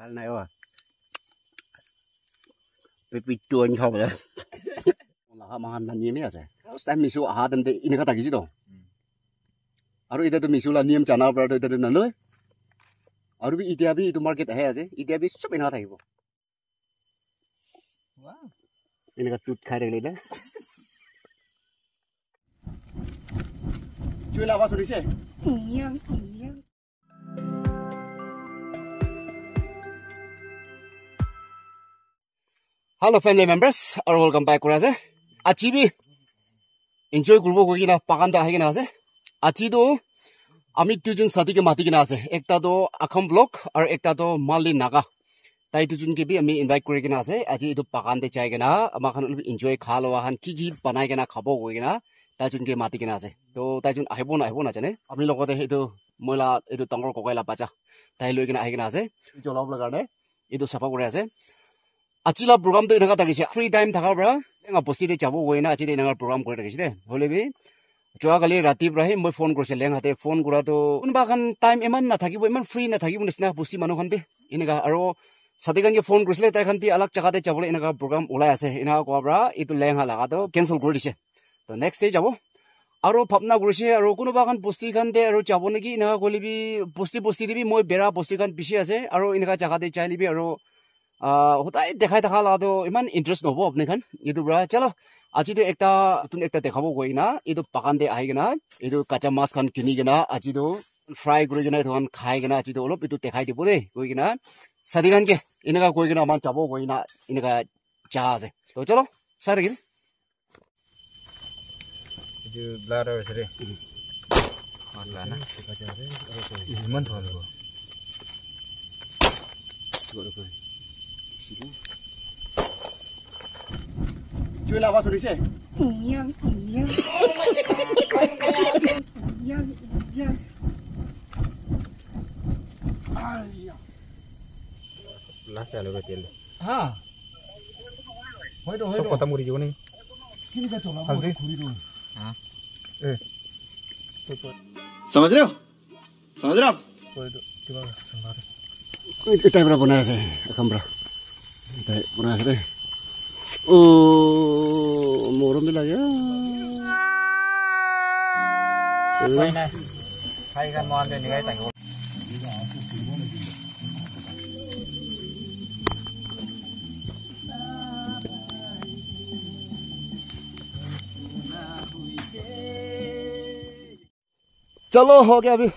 Hal này à. Bị tuôn không vậy? Là mà hắn niệm gì vậy? Stem misu hadan de ini kata gitu dong. Aru itu misu lah niệm channel berada di mana loh? Aru bi itu market है aja. Itiabi सब ini kata ibu. Wow. Ini kata tut khai dekhle dah. Cuy lah apa sih? Yang. Hello family members, or welcome back Kuraze. Achibi enjoy kurbo kogina paganda haigina ase. Achi do ami tujun sati ke mati gina ase. Ekta do Akham vlog or ekta do Mali Naga. Tai tujun ke bi ami invite kori gina ase. Achi do pagande chai gina ama khan enjoy khalo han ki banai gina khabo kogina tajun ke mati gina ase. To tajun ahibo na jane. Ami logote edu moila edu tangor kokaila bacha. Tai loi gina haigina ase. Jolab lagane edu safa kori ase. Achila program to inaka takise free time thakar bra enga posti de chabo goina achile inaka program kore takise holebi joa kali rati brahi moi phone korse leng hate phone kura to unba kan time eman na thakibo eman free na thakibo nisna posti manu khan bi inaka aro sadigan ke phone korsle tai khan bi alag jaga te chabole inaka program ulai ase inaka ko bra itu leng ha laga to cancel kori dise to next day jabo aro phapna korse aro kunuba khan posti khan de aro chabo neki inaka kolibi posti dibi moi bera posti khan bishi ase aro inaka jaga te chailibi aro hotai dekhai takha la do iman interest no bo apne khan edu bra chalo aji de ekta dekhabo goina edu pakan de ai gina edu kacha mas khan kini gina aji do fry guri gina thon khai gina aji do olop edu dekhai dibo de goi gina sadigan ke inaka goi gina man chabo goina inaka cha ase to chalo sare gin edu blur sare matla na kacha ase iman thon go Cuy lah apa sih? Yang. Last ya lo betul. Ha. Hoido. So kota muri joni. Kini ka chola Haldi. हाँ समझ रहे हो आप type रा बनाया से अखम्बरा type बनाया से ओ मोरम भी लगे कोई ना खाई का मॉल दे निकाय तंग चलो हो गया अभी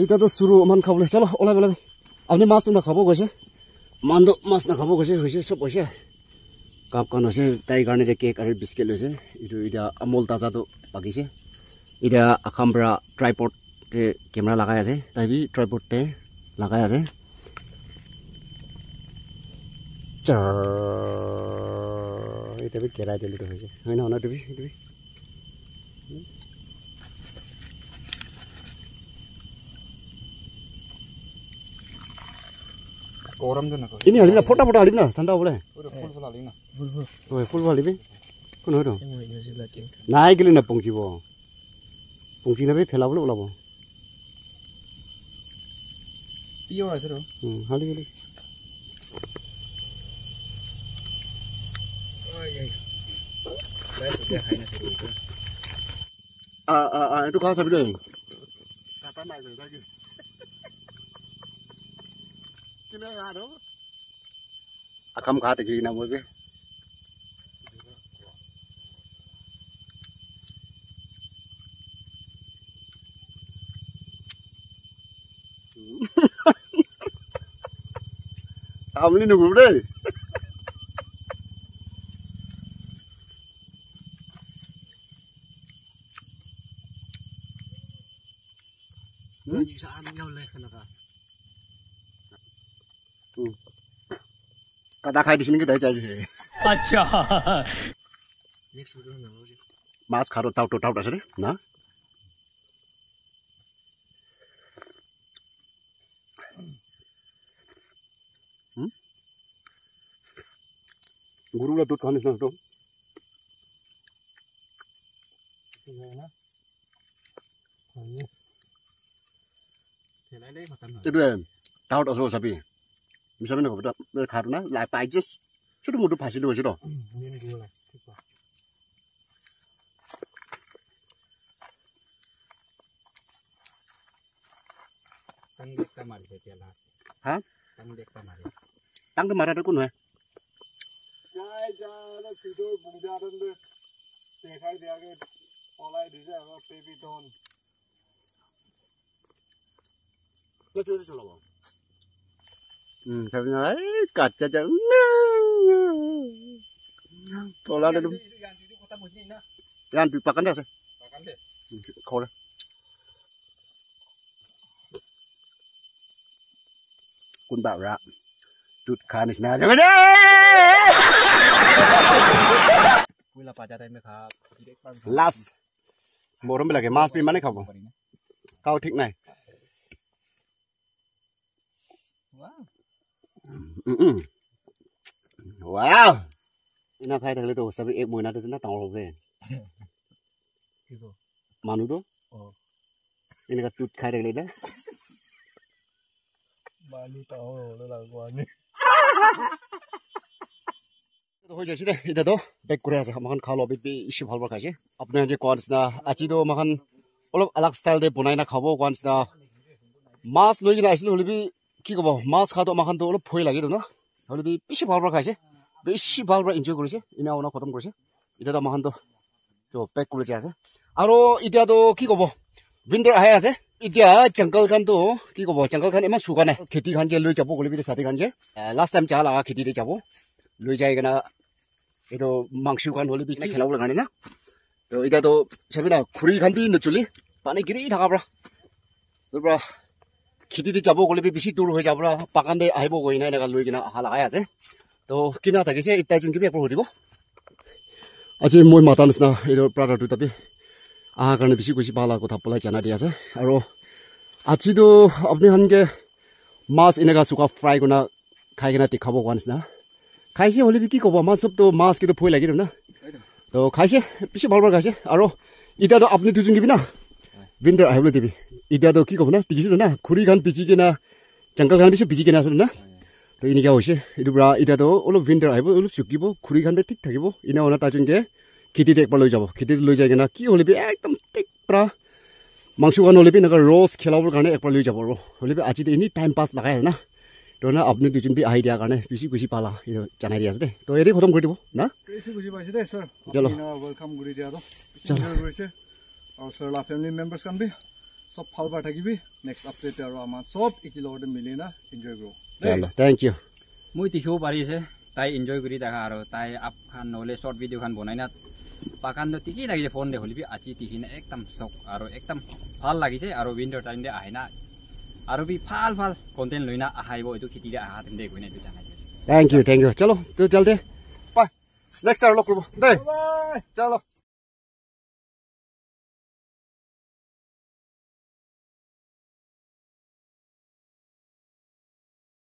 इतना तो शुरू मन खाबले चलो ओला बोला अपने मास ना खाबो गसे मान्दो मास ना खाबो गसे होइसे सब होइसे काप कान होइसे ताई गाने दे केक आरो बिस्किट लसे इदु इदा अमूल ताजा तो बाकिसे इदा अखम्बरा ट्राइपॉड ते कैमरा लगाया আছে ताई भी ट्राइपॉड ते लगाया আছে इदा भी केरा दिलु तो होइसे हैन होना तो भी कोरम जो ना ini halina फोटा halina tanda boleh फुल हालिना ओए फुल वाली भी कौन हो रहा नाई के लिए ना पंची ना भी फैला बोले बोला पियो ऐसे रो हाली itu kau sabi deh kata naik lagi kena ada akam kata jadi nama be amli nunggu deh bisa ambil oleh kenapa kata khai di sini kita aja sih. अच्छा नेक्स्ट वीडियो में मिलोगे Mas karo tau dah sini, nah. Guru lah tu kan isna tu. Itu tau dah so sapi. মিছামে নকব খাটো না লাই পাই যে ছোট মোটো ফাঁচি লৈছে তো হা টাংটো মাৰাটো কোন হয় কাচ্চা যা তোলা দে yan pakan deh kau deh kun bảo ra tụt khai này nào rồi last một hôm bây giờ cái mas pin mà này không cao thích này wow nó khai thằng lấy đồ sao bị ép mùi nó nó tàu rồi về manu đó ini kan tut khai thằng lấy đấy manu tàu rồi nó là quan này thôi giờ xí đây đây đó back Korea sao makan khalo bị issue hal berkai je apne je coins na achi do makan olop alag style de bunai na khabo coins na mas loi na isin holibi ki kobo mas khado makan do olop phoi lagi do na holibi issue hal berkai je বেশি ভালবা enjoy কৰিছে ইনা ওনা খতম কৰিছে এটা মাহান তো pack কৰি আছে আৰু ইতিয়াতো কি কব উইন্টাৰ আহে আছে ইতিয়া জংগল খান তো কি কব জংগল খান ইমান সুকা নাই খেতি খান যে লৈ যাব গলিবি সাথী খান যে লাষ্ট টাইম চা লাগা খেতি দে যাব লৈ যায় গনা এটো মাংস খান হলিবি না খেলাব লাগানি না তো ইতিয়াতো সবিনা খুৰি খান দি নচলি পানী গিৰি থাকাবৰা তোৰপৰা খেতি দি যাব গলিবি বেছি দূৰ হৈ যাবৰা পাকান দে আহিব গই না এনেকা লৈ কিনা আহা লাগাই আছে তো কিনা থাকিছে ইটা যোন কিবি একবাৰ সুধিব আজি মই মাতা নিচিনা এই প্ৰাডাক্টটো তাপি আহা কাৰণে বেছি কৈছি ভাল কথা পলাই জানা দি আছে আৰু আজিতো আপুনি হানকে মাছ এনেকা চুকা ফ্ৰাই কৰি খাই কিনা দেখাব কোৱা নিচিনা খাইছে হ'লে কি ক'ব মাছ চবতো মাছ কিন্তু ভয় লাগি না তো খাইছে বেছি ভাল খাইছে আৰু এতিয়াতো আপুনি দুজন কিবি না উইন্টাৰ আহিবলৈ দিবি এতিয়াতো কি ক'ব না দেখিছে না খুৰী খান পিচি কিনা জংগল খান দিছে পিচি কিনা আছে না তো এনেকা হৈছে এইটো পৰা এতিয়াতো অলপ উইন্টাৰ আহিব অলপ চুকিব খুৰী খান ঠিক থাকিব এনে অনা তাজনকে খেতিত একবাৰ লৈ যাব খেতিত লৈ যায় কিনা কি হ'লে একদম ঠিক পৰা মাংস খান হ'লে এনেকুৱা ৰ'জ খেলাবৰ কাৰণে একবাৰ লৈ যাব আৰু হ'লে আজি এনি টাইম পাছ লগাই আছে না তো না আপুনি দুজন বি আহি দিয়াৰ কাৰণে বেছি খুচি পালা এইটো জানাই দি আছে দেই তো এৰি খতম কৰি দিব না খুচি পাইছে দেই ছাৰ চলো ৱেলকাম কৰি দিয়া আৰু এনজয় কৰিছে আৰু ছাৰ লা ফেমিলি মেম্বাৰ্ছ কান বি সব ভাল পাই থাকিবি নেক্সট আপডেট আৰু আমাৰ সব একেলগতে মিলি না এনজয় কৰোঁ চলো থ্যাংক ইউ মই দেখিব পাৰিছে তাই এনজয় কৰি দেখা আৰু তাই আপ খান নহ'লে শ্বৰ্ট ভিডিঅ' খান বনাই না পাকানটো ঠিকেই লাগিছে ফোন দে হলিবি আজি টিকিনে একদম চক আৰু একদম ভাল লাগিছে আৰু উইন্টাৰ টাইম দে আহে না আৰু বি ভাল ভাল কন্টেন্ট লৈ না আহিব এইটো খেতি দে আহা তেন্তে গৈ না এইটো জানাই দিছে থ্যাংক ইউ চলো তো জলদি বাই নেক্সট আৰু লগ কৰিব দেই চলো